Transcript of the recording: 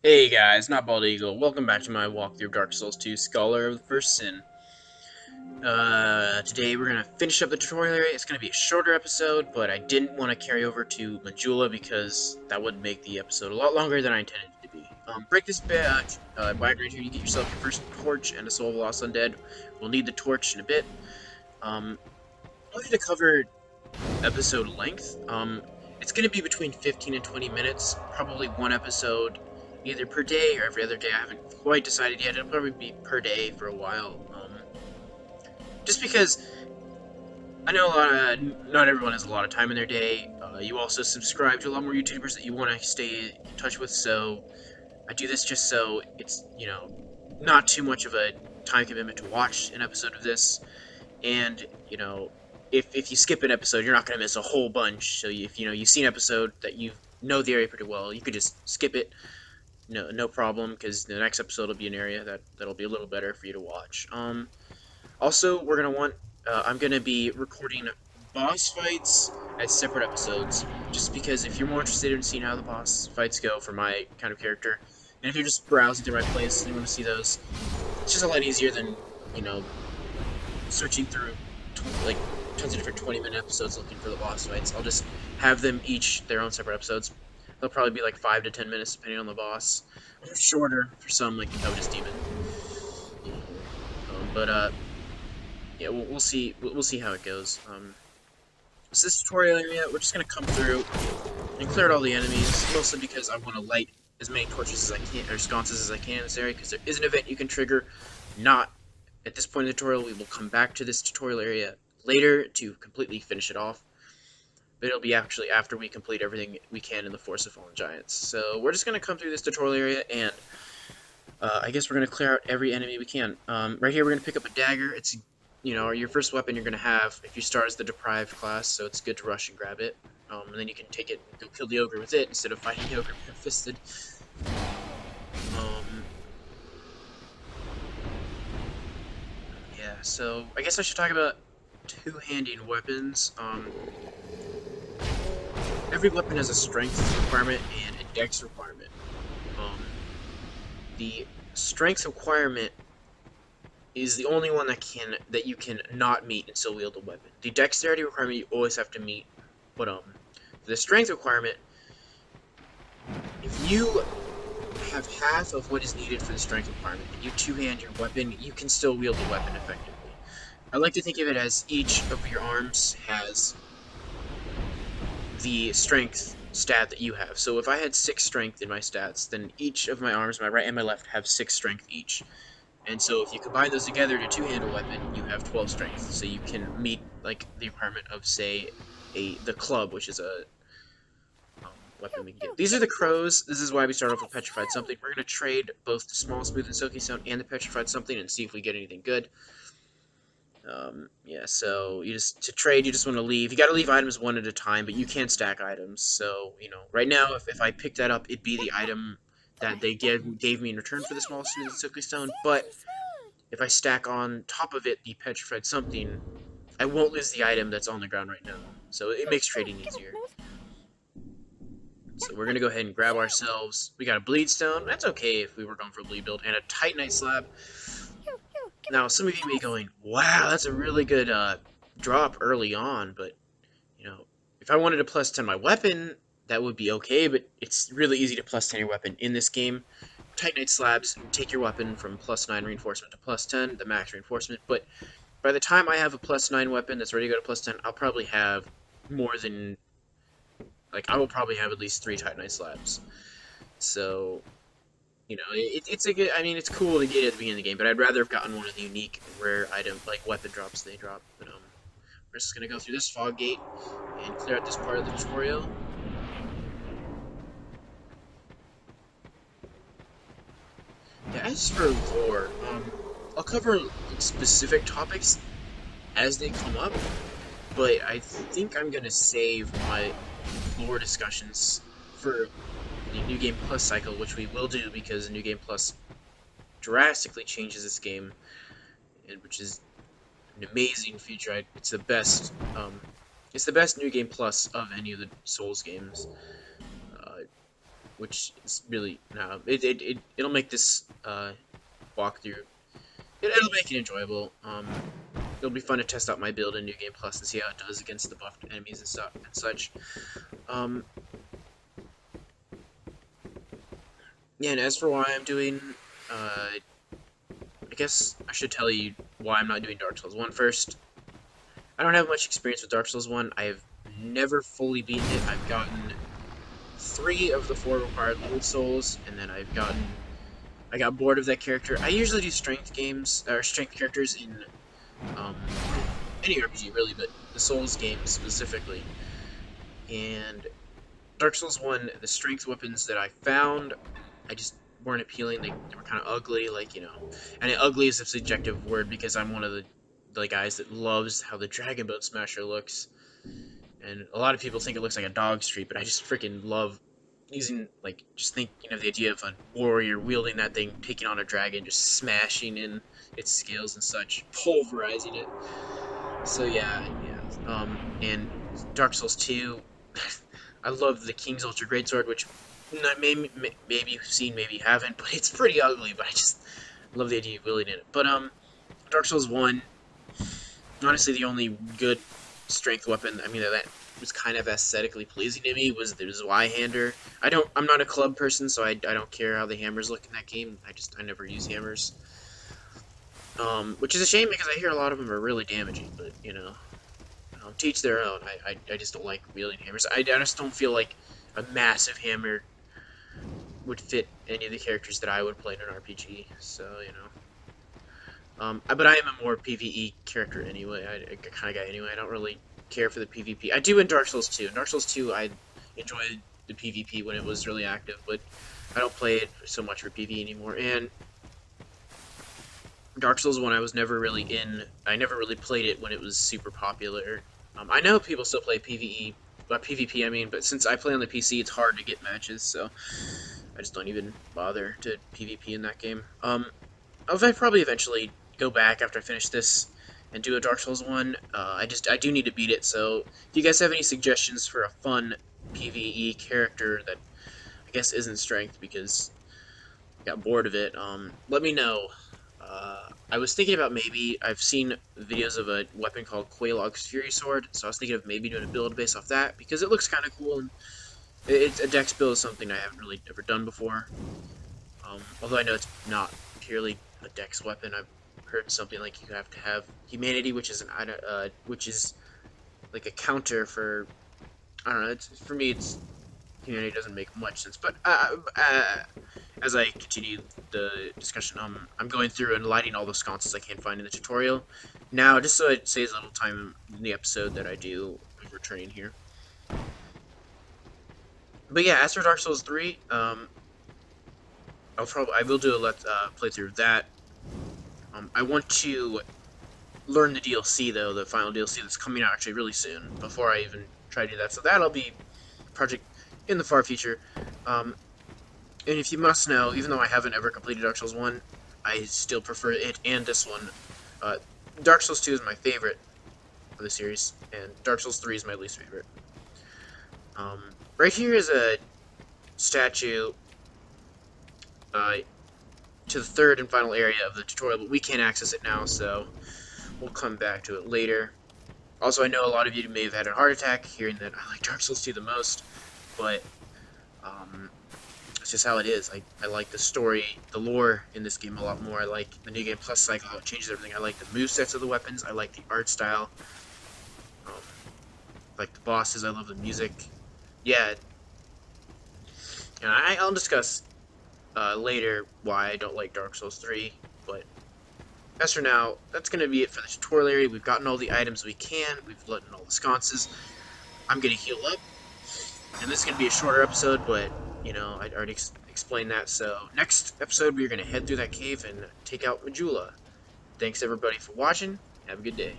Hey guys, not Bald Eagle. Welcome back to my walkthrough of Dark Souls 2 Scholar of the First Sin. Today we're gonna finish up the tutorial area. It's gonna be a shorter episode, but I didn't want to carry over to Majula because that would make the episode a lot longer than I intended it to be. Break this biome right here. You get yourself your first torch and a soul of lost undead. We'll need the torch in a bit. I wanted to cover episode length. It's going to be between 15 and 20 minutes, probably one episode either per day or every other day. I haven't quite decided yet. It'll probably be per day for a while. Just because I know not everyone has a lot of time in their day. You also subscribe to a lot more YouTubers that you want to stay in touch with, so I do this just so it's, not too much of a time commitment to watch an episode of this. And if you skip an episode, you're not going to miss a whole bunch. So if you see an episode that you know the area pretty well, you could just skip it, no problem, because the next episode will be an area that'll be a little better for you to watch. Also, I'm gonna be recording boss fights as separate episodes, just because if you're more interested in seeing how the boss fights go for my kind of character, and if you're just browsing through my playlist and you want to see those, it's just a lot easier than searching through like tons of different 20-minute episodes looking for the boss fights. I'll just have them each their own separate episodes. They'll probably be like 5 to 10 minutes depending on the boss. Or shorter for some, like the Covetous Demon. But yeah, we'll see. We'll see how it goes. So this tutorial area, we're just gonna come through and clear out all the enemies, mostly because I want to light as many torches as I can, or sconces as I can in this area, because there is an event you can trigger. Not at this point in the tutorial. We will come back to this tutorial area later to completely finish it off. But it'll be actually after we complete everything we can in the Forest of Fallen Giants. So we're just going to come through this tutorial area, and I guess we're going to clear out every enemy we can. Right here we're going to pick up a dagger. It's, your first weapon you're going to have if you start as the Deprived class, so it's good to rush and grab it. And then you can take it and go kill the ogre with it instead of fighting the ogre bare-fisted. Yeah, so I guess I should talk about two-handing weapons. Every weapon has a strength requirement and a dex requirement. Um, the strength requirement is the only one that you can not meet and still wield the weapon. The dexterity requirement you always have to meet, but the strength requirement, if you have half of what is needed for the strength requirement and you two-hand your weapon, you can still wield the weapon effectively. I like to think of it as each of your arms has the strength stat that you have. So if I had 6 strength in my stats, then each of my arms, my right and my left, have 6 strength each. And so if you combine those together to two-handle weapon, you have 12 strength. So you can meet like the requirement of, say, the club, which is a weapon we can get. These are the crows. This is why we start off with petrified something. We're gonna trade both the small, smooth, and silky stone and the petrified something and see if we get anything good. Yeah, so to trade, you just want to leave. You got to leave items one at a time, but you can't stack items. So, right now, if I pick that up, it'd be the item that they gave me in return for the small, smooth, and silky stone. But if I stack on top of it the petrified something, I won't lose the item that's on the ground right now. So it makes trading easier. So we're gonna go ahead and grab ourselves. We got a bleed stone. That's okay if we were going for a bleed build, and a titanite slab. Now, some of you may be going, wow, that's a really good drop early on, but, if I wanted to plus 10 my weapon, that would be okay, but it's really easy to plus 10 your weapon in this game. Titanite slabs take your weapon from plus 9 reinforcement to plus 10, the max reinforcement, but by the time I have a plus 9 weapon that's ready to go to plus 10, I'll probably have more than, I will probably have at least 3 Titanite slabs. So, it's a good. I mean, it's cool to get it at the beginning of the game, but I'd rather have gotten one of the unique rare item weapon drops they drop. But we're just gonna go through this fog gate and clear out this part of the tutorial. Yeah, as for lore, I'll cover specific topics as they come up, but I think I'm gonna save my lore discussions for the New Game Plus cycle, which we will do because the New Game Plus drastically changes this game, which is an amazing feature. It's the best. It's the best New Game Plus of any of the Souls games. which is really no, it'll make this walkthrough. It'll make it enjoyable. It'll be fun to test out my build in New Game Plus and see how it does against the buffed enemies and stuff and such. Um, yeah, and as for why I'm doing, I guess I should tell you why I'm not doing Dark Souls 1 first. I don't have much experience with Dark Souls 1. I have never fully beaten it. I've gotten 3 of the 4 required Lord Souls, and then I got bored of that character. I usually do strength games, or strength characters in um, any RPG really, but the Souls games specifically. And Dark Souls 1, the strength weapons that I found, I just weren't appealing. They were kind of ugly, like, you know. And ugly is a subjective word because I'm one of the guys that loves how the Dragon Boat Smasher looks. And a lot of people think it looks like a dog street, but I just freaking love using, like, just thinking of the idea of a warrior wielding that thing, taking on a dragon, just smashing in its scales and such, pulverizing it. So yeah. And Dark Souls 2, I love the King's Ultra Greatsword, which maybe you've seen, maybe you haven't, but it's pretty ugly, but I just love the idea of wielding it. But Dark Souls 1, honestly, the only good strength weapon, I mean, that was kind of aesthetically pleasing to me was the Zweihander. I'm not a club person, so I don't care how the hammers look in that game. I never use hammers. Which is a shame because I hear a lot of them are really damaging, but, you know, to each their own. I just don't like wielding hammers. I just don't feel like a massive hammer would fit any of the characters that I would play in an RPG, so, you know. But I am a more PvE character anyway, I kind of guy anyway. I don't really care for the PvP. I do in Dark Souls 2. In Dark Souls 2, I enjoyed the PvP when it was really active, but I don't play it so much for PvE anymore. And Dark Souls 1, I was never really in. I never really played it when it was super popular. I know people still play PvE, PvP, I mean, but since I play on the PC, it's hard to get matches, so I just don't even bother to PvP in that game. I'll probably eventually go back after I finish this and do a Dark Souls 1. I do need to beat it, so if you guys have any suggestions for a fun PvE character that I guess isn't strength because I got bored of it, let me know. I was thinking about I've seen videos of a weapon called Quaylog's Fury Sword, so I was thinking of maybe doing a build based off that, because it looks kind of cool, and a dex build is something I haven't really ever done before. Although I know it's not purely a dex weapon. I've heard something like you have to have humanity, which is which is like a counter for, I don't know, for me humanity doesn't make much sense, but as I continue the discussion, I'm going through and lighting all the sconces I can find in the tutorial now, just so it saves a little time in the episode that I do returning here. But yeah, as for Dark Souls 3, I will do a playthrough of that. I want to learn the DLC though, the final DLC that's coming out actually really soon, before I even try to do that. So that'll be a project in the far future. And if you must know, even though I haven't ever completed Dark Souls 1, I still prefer it and this one. Dark Souls 2 is my favorite of the series, and Dark Souls 3 is my least favorite. Right here is a statue to the third and final area of the tutorial, but we can't access it now, so we'll come back to it later. Also, I know a lot of you may have had a heart attack hearing that I like Dark Souls 2 the most, but it's just how it is. I like the story, the lore in this game a lot more. I like the New Game Plus cycle, how it changes everything. I like the movesets of the weapons. I like the art style. I like the bosses. I love the music. Yeah. And I'll discuss later why I don't like Dark Souls 3, but as for now, that's going to be it for the tutorial area. We've gotten all the items we can. We've lit in all the sconces. I'm going to heal up. And this is going to be a shorter episode, but, you know, I already explained that. So, next episode, we're going to head through that cave and take out Majula. Thanks, everybody, for watching. Have a good day.